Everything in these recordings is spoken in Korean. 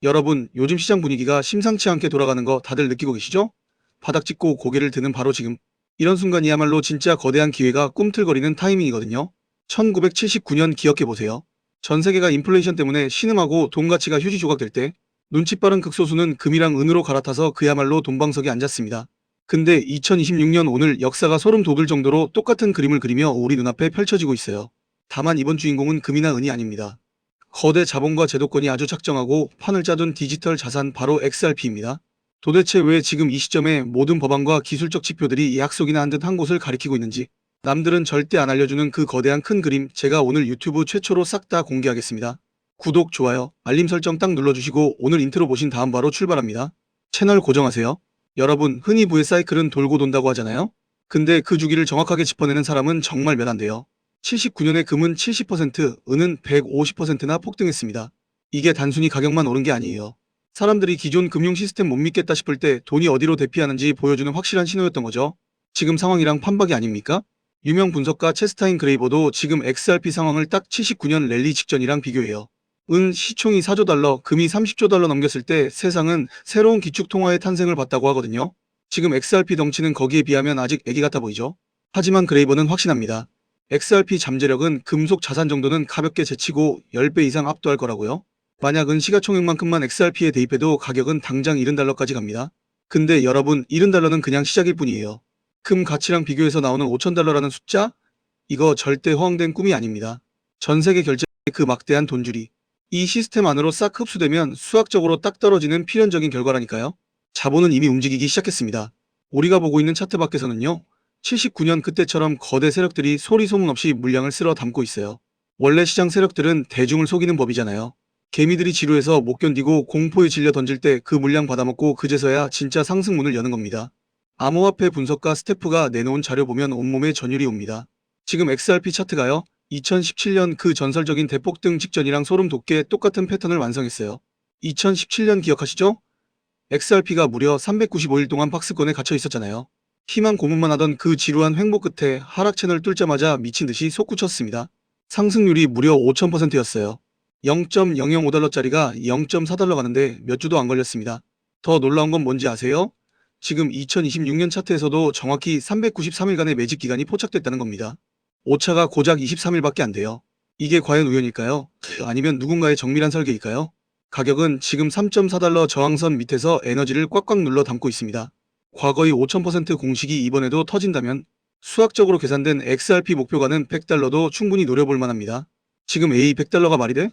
여러분, 요즘 시장 분위기가 심상치 않게 돌아가는 거 다들 느끼고 계시죠? 바닥 찍고 고개를 드는 바로 지금. 이런 순간이야말로 진짜 거대한 기회가 꿈틀거리는 타이밍이거든요. 1979년 기억해보세요. 전 세계가 인플레이션 때문에 신음하고 돈 가치가 휴지 조각될 때 눈치 빠른 극소수는 금이랑 은으로 갈아타서 그야말로 돈방석에 앉았습니다. 근데 2026년 오늘 역사가 소름 돋을 정도로 똑같은 그림을 그리며 우리 눈앞에 펼쳐지고 있어요. 다만 이번 주인공은 금이나 은이 아닙니다. 거대 자본과 제도권이 아주 작정하고 판을 짜둔 디지털 자산 바로 XRP입니다. 도대체 왜 지금 이 시점에 모든 법안과 기술적 지표들이 약속이나 한 듯 한 곳을 가리키고 있는지, 남들은 절대 안 알려주는 그 거대한 큰 그림 제가 오늘 유튜브 최초로 싹 다 공개하겠습니다. 구독, 좋아요, 알림 설정 딱 눌러주시고 오늘 인트로 보신 다음 바로 출발합니다. 채널 고정하세요. 여러분, 흔히 부의 사이클은 돌고 돈다고 하잖아요? 근데 그 주기를 정확하게 짚어내는 사람은 정말 몇 안 돼요. 79년에 금은 70%, 은은 150%나 폭등했습니다. 이게 단순히 가격만 오른 게 아니에요. 사람들이 기존 금융 시스템 못 믿겠다 싶을 때 돈이 어디로 대피하는지 보여주는 확실한 신호였던 거죠. 지금 상황이랑 판박이 아닙니까? 유명 분석가 체스타인 그레이버도 지금 XRP 상황을 딱 79년 랠리 직전이랑 비교해요. 은 시총이 4조 달러, 금이 30조 달러 넘겼을 때 세상은 새로운 기축통화의 탄생을 봤다고 하거든요. 지금 XRP 덩치는 거기에 비하면 아직 애기 같아 보이죠? 하지만 그레이버는 확신합니다. XRP 잠재력은 금속 자산 정도는 가볍게 제치고 10배 이상 압도할 거라고요. 만약 은 시가총액만큼만 XRP에 대입해도 가격은 당장 70달러까지 갑니다. 근데 여러분, 70달러는 그냥 시작일 뿐이에요. 금 가치랑 비교해서 나오는 5000달러라는 숫자? 이거 절대 허황된 꿈이 아닙니다. 전 세계 결제의 그 막대한 돈줄이 이 시스템 안으로 싹 흡수되면 수학적으로 딱 떨어지는 필연적인 결과라니까요. 자본은 이미 움직이기 시작했습니다. 우리가 보고 있는 차트 밖에서는요. 79년 그때처럼 거대 세력들이 소리 소문 없이 물량을 쓸어 담고 있어요. 원래 시장 세력들은 대중을 속이는 법이잖아요. 개미들이 지루해서 못 견디고 공포에 질려 던질 때 그 물량 받아먹고 그제서야 진짜 상승문을 여는 겁니다. 암호화폐 분석가 스태프가 내놓은 자료 보면 온몸에 전율이 옵니다. 지금 XRP 차트가요. 2017년 그 전설적인 대폭등 직전이랑 소름 돋게 똑같은 패턴을 완성했어요. 2017년 기억하시죠? XRP가 무려 395일 동안 박스권에 갇혀 있었잖아요. 희망 고문만 하던 그 지루한 횡보 끝에 하락 채널 뚫자마자 미친 듯이 솟구쳤습니다. 상승률이 무려 5000%였어요. 0.005달러짜리가 0.4달러 가는데 몇 주도 안 걸렸습니다. 더 놀라운 건 뭔지 아세요? 지금 2026년 차트에서도 정확히 393일간의 매집 기간이 포착됐다는 겁니다. 오차가 고작 23일밖에 안 돼요. 이게 과연 우연일까요? 아니면 누군가의 정밀한 설계일까요? 가격은 지금 3.4달러 저항선 밑에서 에너지를 꽉꽉 눌러 담고 있습니다. 과거의 5000% 공식이 이번에도 터진다면 수학적으로 계산된 XRP 목표가는 100달러도 충분히 노려볼 만합니다. 지금 A 100달러가 말이 돼?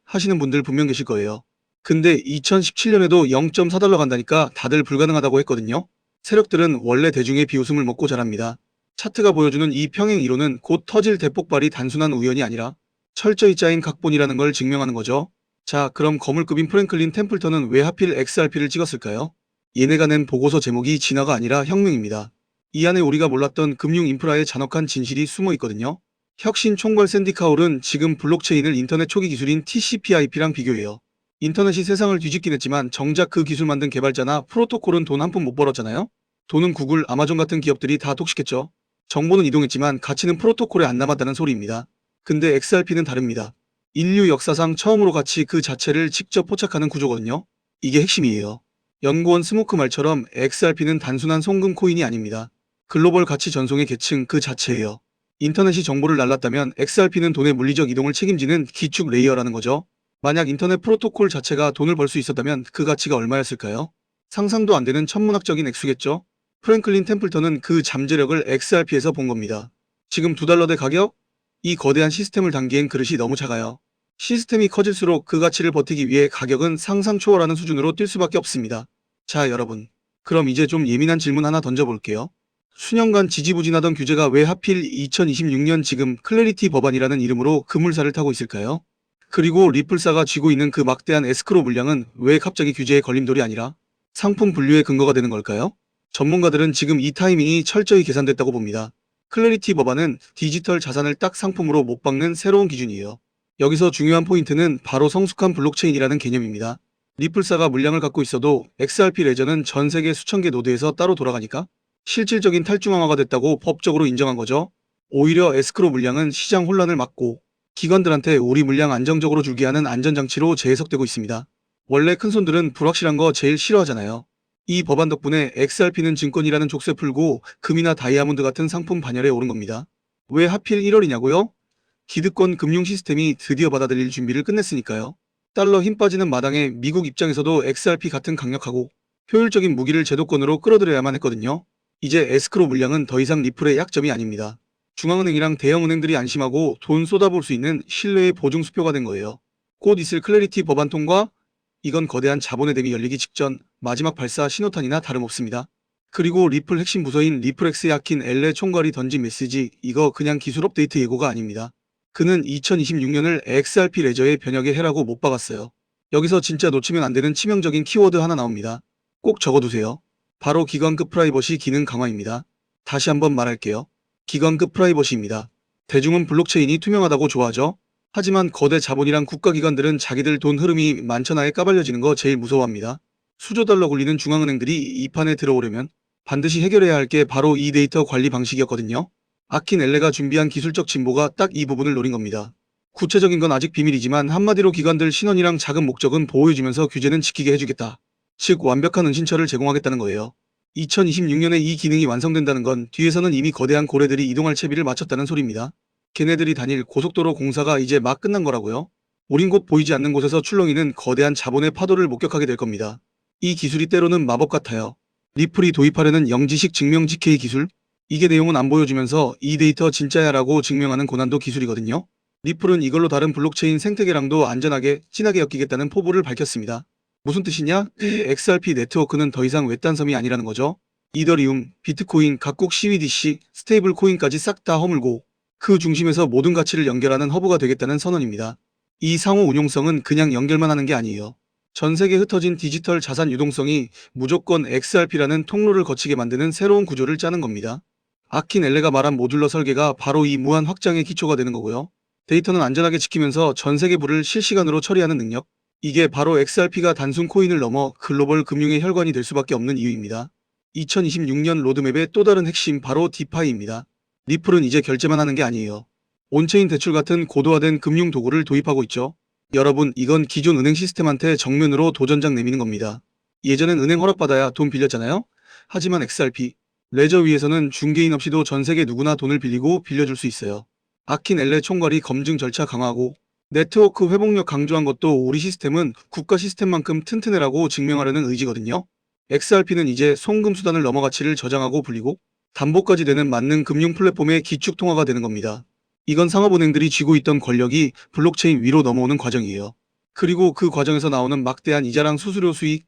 하시는 분들 분명 계실 거예요. 근데 2017년에도 0.4달러 간다니까 다들 불가능하다고 했거든요. 세력들은 원래 대중의 비웃음을 먹고 자랍니다. 차트가 보여주는 이 평행 이론은 곧 터질 대폭발이 단순한 우연이 아니라 철저히 짜인 각본이라는 걸 증명하는 거죠. 자, 그럼 거물급인 프랭클린 템플턴은 왜 하필 XRP를 찍었을까요? 얘네가 낸 보고서 제목이 진화가 아니라 혁명입니다. 이 안에 우리가 몰랐던 금융 인프라의 잔혹한 진실이 숨어 있거든요. 혁신 총괄 샌디 카울은 지금 블록체인을 인터넷 초기 기술인 TCP/IP랑 비교해요. 인터넷이 세상을 뒤집긴 했지만 정작 그 기술 만든 개발자나 프로토콜은 돈 한 푼 못 벌었잖아요. 돈은 구글, 아마존 같은 기업들이 다 독식했죠. 정보는 이동했지만 가치는 프로토콜에 안 남았다는 소리입니다. 근데 XRP는 다릅니다. 인류 역사상 처음으로 가치 그 자체를 직접 포착하는 구조거든요. 이게 핵심이에요. 연구원 스모크 말처럼 XRP는 단순한 송금 코인이 아닙니다. 글로벌 가치 전송의 계층 그 자체예요. 인터넷이 정보를 날랐다면 XRP는 돈의 물리적 이동을 책임지는 기축 레이어라는 거죠. 만약 인터넷 프로토콜 자체가 돈을 벌 수 있었다면 그 가치가 얼마였을까요? 상상도 안 되는 천문학적인 액수겠죠? 프랭클린 템플턴은 그 잠재력을 XRP에서 본 겁니다. 지금 2달러대 가격? 이 거대한 시스템을 담기엔 그릇이 너무 작아요. 시스템이 커질수록 그 가치를 버티기 위해 가격은 상상 초월하는 수준으로 뛸 수밖에 없습니다. 자, 여러분. 그럼 이제 좀 예민한 질문 하나 던져볼게요. 수년간 지지부진하던 규제가 왜 하필 2026년 지금 클래리티 법안이라는 이름으로 급물살을 타고 있을까요? 그리고 리플사가 쥐고 있는 그 막대한 에스크로 물량은 왜 갑자기 규제의 걸림돌이 아니라 상품 분류의 근거가 되는 걸까요? 전문가들은 지금 이 타이밍이 철저히 계산됐다고 봅니다. 클래리티 법안은 디지털 자산을 딱 상품으로 못 박는 새로운 기준이에요. 여기서 중요한 포인트는 바로 성숙한 블록체인이라는 개념입니다. 리플사가 물량을 갖고 있어도 XRP 레저는 전 세계 수천 개 노드에서 따로 돌아가니까 실질적인 탈중앙화가 됐다고 법적으로 인정한 거죠. 오히려 에스크로 물량은 시장 혼란을 막고 기관들한테 우리 물량 안정적으로 줄게 하는 안전장치로 재해석되고 있습니다. 원래 큰손들은 불확실한 거 제일 싫어하잖아요. 이 법안 덕분에 XRP는 증권이라는 족쇄 풀고 금이나 다이아몬드 같은 상품 반열에 오른 겁니다. 왜 하필 1월이냐고요? 기득권 금융 시스템이 드디어 받아들일 준비를 끝냈으니까요. 달러 힘 빠지는 마당에 미국 입장에서도 XRP 같은 강력하고 효율적인 무기를 제도권으로 끌어들여야만 했거든요. 이제 에스크로 물량은 더 이상 리플의 약점이 아닙니다. 중앙은행이랑 대형은행들이 안심하고 돈 쏟아볼 수 있는 신뢰의 보증수표가 된 거예요. 곧 있을 클래리티 법안 통과, 이건 거대한 자본의 댐이 열리기 직전 마지막 발사 신호탄이나 다름없습니다. 그리고 리플 핵심 부서인 리플엑스의 아킨 엘레 총괄이 던진 메시지, 이거 그냥 기술 업데이트 예고가 아닙니다. 그는 2026년을 XRP 레저의 변혁의 해라고 못 박았어요. 여기서 진짜 놓치면 안 되는 치명적인 키워드 하나 나옵니다. 꼭 적어두세요. 바로 기관급 프라이버시 기능 강화입니다. 다시 한번 말할게요. 기관급 프라이버시입니다. 대중은 블록체인이 투명하다고 좋아하죠? 하지만 거대 자본이랑 국가기관들은 자기들 돈 흐름이 만천하에 까발려지는 거 제일 무서워합니다. 수조 달러 굴리는 중앙은행들이 이 판에 들어오려면 반드시 해결해야 할 게 바로 이 데이터 관리 방식이었거든요. 아킨 엘레가 준비한 기술적 진보가 딱 이 부분을 노린 겁니다. 구체적인 건 아직 비밀이지만 한마디로 기관들 신원이랑 자금 목적은 보호해주면서 규제는 지키게 해주겠다. 즉 완벽한 은신처를 제공하겠다는 거예요. 2026년에 이 기능이 완성된다는 건 뒤에서는 이미 거대한 고래들이 이동할 채비를 마쳤다는 소리입니다. 걔네들이 다닐 고속도로 공사가 이제 막 끝난 거라고요. 우린 곧 보이지 않는 곳에서 출렁이는 거대한 자본의 파도를 목격하게 될 겁니다. 이 기술이 때로는 마법 같아요. 리플이 도입하려는 영지식 증명 GK 기술? 이게 내용은 안 보여주면서 이 데이터 진짜야라고 증명하는 고난도 기술이거든요. 리플은 이걸로 다른 블록체인 생태계랑도 안전하게 친하게 엮이겠다는 포부를 밝혔습니다. 무슨 뜻이냐? XRP 네트워크는 더 이상 외딴 섬이 아니라는 거죠. 이더리움, 비트코인, 각국 CBDC, 스테이블 코인까지 싹 다 허물고 그 중심에서 모든 가치를 연결하는 허브가 되겠다는 선언입니다. 이 상호 운용성은 그냥 연결만 하는 게 아니에요. 전 세계에 흩어진 디지털 자산 유동성이 무조건 XRP라는 통로를 거치게 만드는 새로운 구조를 짜는 겁니다. 아킨 엘레가 말한 모듈러 설계가 바로 이 무한 확장의 기초가 되는 거고요. 데이터는 안전하게 지키면서 전 세계부를 실시간으로 처리하는 능력. 이게 바로 XRP가 단순 코인을 넘어 글로벌 금융의 혈관이 될 수밖에 없는 이유입니다. 2026년 로드맵의 또 다른 핵심 바로 디파이입니다. 리플은 이제 결제만 하는 게 아니에요. 온체인 대출 같은 고도화된 금융 도구를 도입하고 있죠. 여러분, 이건 기존 은행 시스템한테 정면으로 도전장 내미는 겁니다. 예전엔 은행 허락받아야 돈 빌렸잖아요? 하지만 XRP, 레저 위에서는 중개인 없이도 전 세계 누구나 돈을 빌리고 빌려줄 수 있어요. 아킨 엘레 총괄이 검증 절차 강화하고 네트워크 회복력 강조한 것도 우리 시스템은 국가 시스템만큼 튼튼해라고 증명하려는 의지거든요. XRP는 이제 송금 수단을 넘어 가치를 저장하고 불리고 담보까지 되는 맞는 금융 플랫폼의 기축 통화가 되는 겁니다. 이건 상업은행들이 쥐고 있던 권력이 블록체인 위로 넘어오는 과정이에요. 그리고 그 과정에서 나오는 막대한 이자랑 수수료 수익,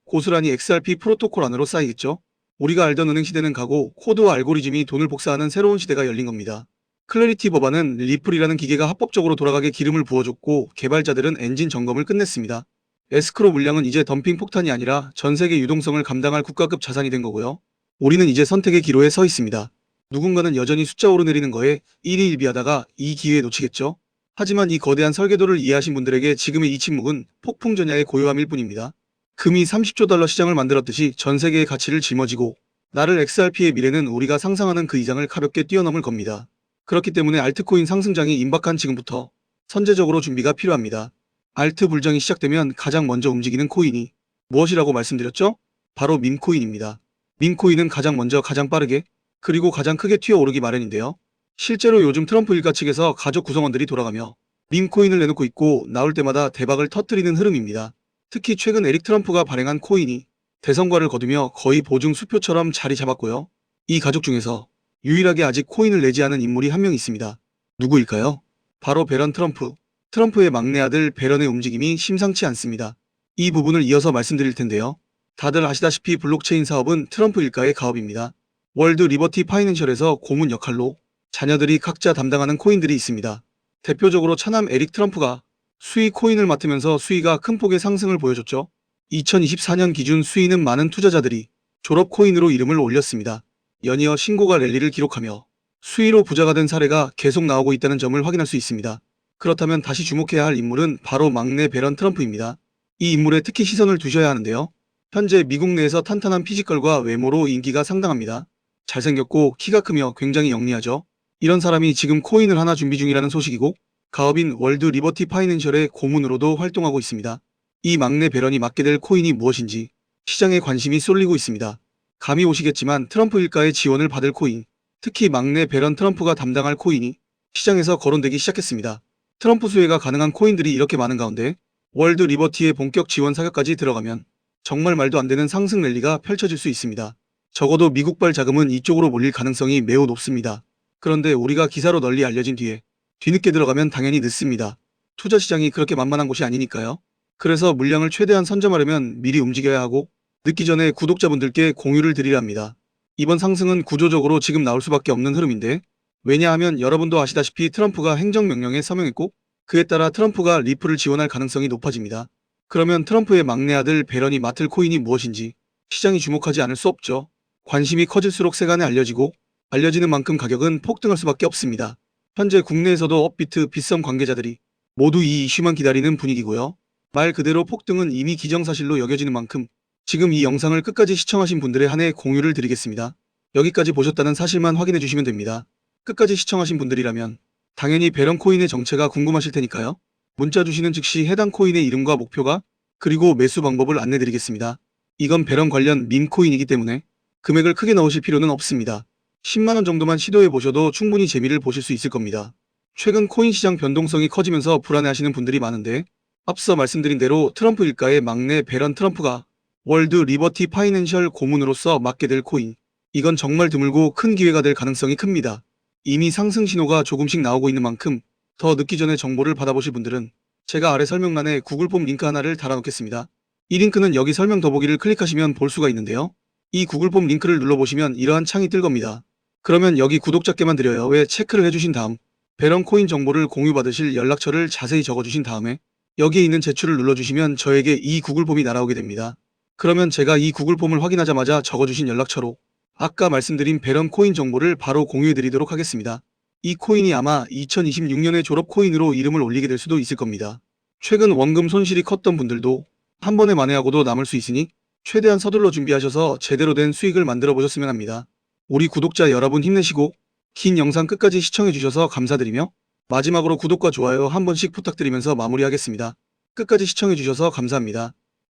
고스란히 XRP 프로토콜 안으로 쌓이겠죠. 우리가 알던 은행 시대는 가고 코드와 알고리즘이 돈을 복사하는 새로운 시대가 열린 겁니다. 클래리티 법안은 리플이라는 기계가 합법적으로 돌아가게 기름을 부어줬고 개발자들은 엔진 점검을 끝냈습니다. 에스크로 물량은 이제 덤핑 폭탄이 아니라 전 세계 유동성을 감당할 국가급 자산이 된 거고요. 우리는 이제 선택의 기로에 서 있습니다. 누군가는 여전히 숫자 오르내리는 거에 일희일비하다가 이 기회에 놓치겠죠. 하지만 이 거대한 설계도를 이해하신 분들에게 지금의 이 침묵은 폭풍전야의 고요함일 뿐입니다. 금이 30조 달러 시장을 만들었듯이 전 세계의 가치를 짊어지고 나를 XRP의 미래는 우리가 상상하는 그 이상을 가볍게 뛰어넘을 겁니다. 그렇기 때문에 알트코인 상승장이 임박한 지금부터 선제적으로 준비가 필요합니다. 알트 불장이 시작되면 가장 먼저 움직이는 코인이 무엇이라고 말씀드렸죠? 바로 밈코인입니다. 밈코인은 가장 먼저 가장 빠르게 그리고 가장 크게 튀어오르기 마련인데요. 실제로 요즘 트럼프 일가 측에서 가족 구성원들이 돌아가며 밈코인을 내놓고 있고 나올 때마다 대박을 터뜨리는 흐름입니다. 특히 최근 에릭 트럼프가 발행한 코인이 대성과를 거두며 거의 보증 수표처럼 자리 잡았고요. 이 가족 중에서 유일하게 아직 코인을 내지 않은 인물이 한 명 있습니다. 누구일까요? 바로 베런 트럼프. 트럼프의 막내 아들 베런의 움직임이 심상치 않습니다. 이 부분을 이어서 말씀드릴 텐데요. 다들 아시다시피 블록체인 사업은 트럼프 일가의 가업입니다. 월드 리버티 파이낸셜에서 고문 역할로 자녀들이 각자 담당하는 코인들이 있습니다. 대표적으로 차남 에릭 트럼프가 수위 코인을 맡으면서 수위가 큰 폭의 상승을 보여줬죠. 2024년 기준 수위는 많은 투자자들이 졸업 코인으로 이름을 올렸습니다. 연이어 신고가 랠리를 기록하며 수위로 부자가 된 사례가 계속 나오고 있다는 점을 확인할 수 있습니다. 그렇다면 다시 주목해야 할 인물은 바로 막내 베런 트럼프입니다. 이 인물에 특히 시선을 두셔야 하는데요. 현재 미국 내에서 탄탄한 피지컬과 외모로 인기가 상당합니다. 잘생겼고 키가 크며 굉장히 영리하죠. 이런 사람이 지금 코인을 하나 준비 중이라는 소식이고 가업인 월드 리버티 파이낸셜의 고문으로도 활동하고 있습니다. 이 막내 배런이 맞게 될 코인이 무엇인지 시장에 관심이 쏠리고 있습니다. 감이 오시겠지만 트럼프 일가의 지원을 받을 코인, 특히 막내 배런 트럼프가 담당할 코인이 시장에서 거론되기 시작했습니다. 트럼프 수혜가 가능한 코인들이 이렇게 많은 가운데 월드 리버티의 본격 지원 사격까지 들어가면 정말 말도 안 되는 상승 랠리가 펼쳐질 수 있습니다. 적어도 미국발 자금은 이쪽으로 몰릴 가능성이 매우 높습니다. 그런데 우리가 기사로 널리 알려진 뒤에 뒤늦게 들어가면 당연히 늦습니다. 투자 시장이 그렇게 만만한 곳이 아니니까요. 그래서 물량을 최대한 선점하려면 미리 움직여야 하고 늦기 전에 구독자분들께 공유를 드리랍니다. 이번 상승은 구조적으로 지금 나올 수밖에 없는 흐름인데, 왜냐하면 여러분도 아시다시피 트럼프가 행정명령에 서명했고 그에 따라 트럼프가 리플을 지원할 가능성이 높아집니다. 그러면 트럼프의 막내 아들 배런이 맡을 코인이 무엇인지 시장이 주목하지 않을 수 없죠. 관심이 커질수록 세간에 알려지는 만큼 가격은 폭등할 수밖에 없습니다. 현재 국내에서도 업비트, 빗썸 관계자들이 모두 이 이슈만 기다리는 분위기고요. 말 그대로 폭등은 이미 기정사실로 여겨지는 만큼 지금 이 영상을 끝까지 시청하신 분들에 한해 공유를 드리겠습니다. 여기까지 보셨다는 사실만 확인해 주시면 됩니다. 끝까지 시청하신 분들이라면 당연히 배런 코인의 정체가 궁금하실 테니까요. 문자 주시는 즉시 해당 코인의 이름과 목표가 그리고 매수 방법을 안내 드리겠습니다. 이건 배런 관련 밈 코인이기 때문에 금액을 크게 넣으실 필요는 없습니다. 10만원 정도만 시도해 보셔도 충분히 재미를 보실 수 있을 겁니다. 최근 코인 시장 변동성이 커지면서 불안해하시는 분들이 많은데, 앞서 말씀드린 대로 트럼프 일가의 막내 배런 트럼프가 월드 리버티 파이낸셜 고문으로서 맡게 될 코인, 이건 정말 드물고 큰 기회가 될 가능성이 큽니다. 이미 상승 신호가 조금씩 나오고 있는 만큼 더 늦기 전에 정보를 받아보실 분들은 제가 아래 설명란에 구글 폼 링크 하나를 달아놓겠습니다. 이 링크는 여기 설명 더보기를 클릭하시면 볼 수가 있는데요. 이 구글 폼 링크를 눌러보시면 이러한 창이 뜰 겁니다. 그러면 여기 구독자께만 드려요. 왜 체크를 해주신 다음 배런 코인 정보를 공유받으실 연락처를 자세히 적어주신 다음에 여기에 있는 제출을 눌러주시면 저에게 이 구글 폼이 날아오게 됩니다. 그러면 제가 이 구글 폼을 확인하자마자 적어주신 연락처로 아까 말씀드린 배런 코인 정보를 바로 공유해드리도록 하겠습니다. 이 코인이 아마 2026년의 졸업 코인으로 이름을 올리게 될 수도 있을 겁니다. 최근 원금 손실이 컸던 분들도 한 번에 만회하고도 남을 수 있으니 최대한 서둘러 준비하셔서 제대로 된 수익을 만들어 보셨으면 합니다. 우리 구독자 여러분 힘내시고 긴 영상 끝까지 시청해 주셔서 감사드리며 마지막으로 구독과 좋아요 한 번씩 부탁드리면서 마무리하겠습니다. 끝까지 시청해 주셔서 감사합니다.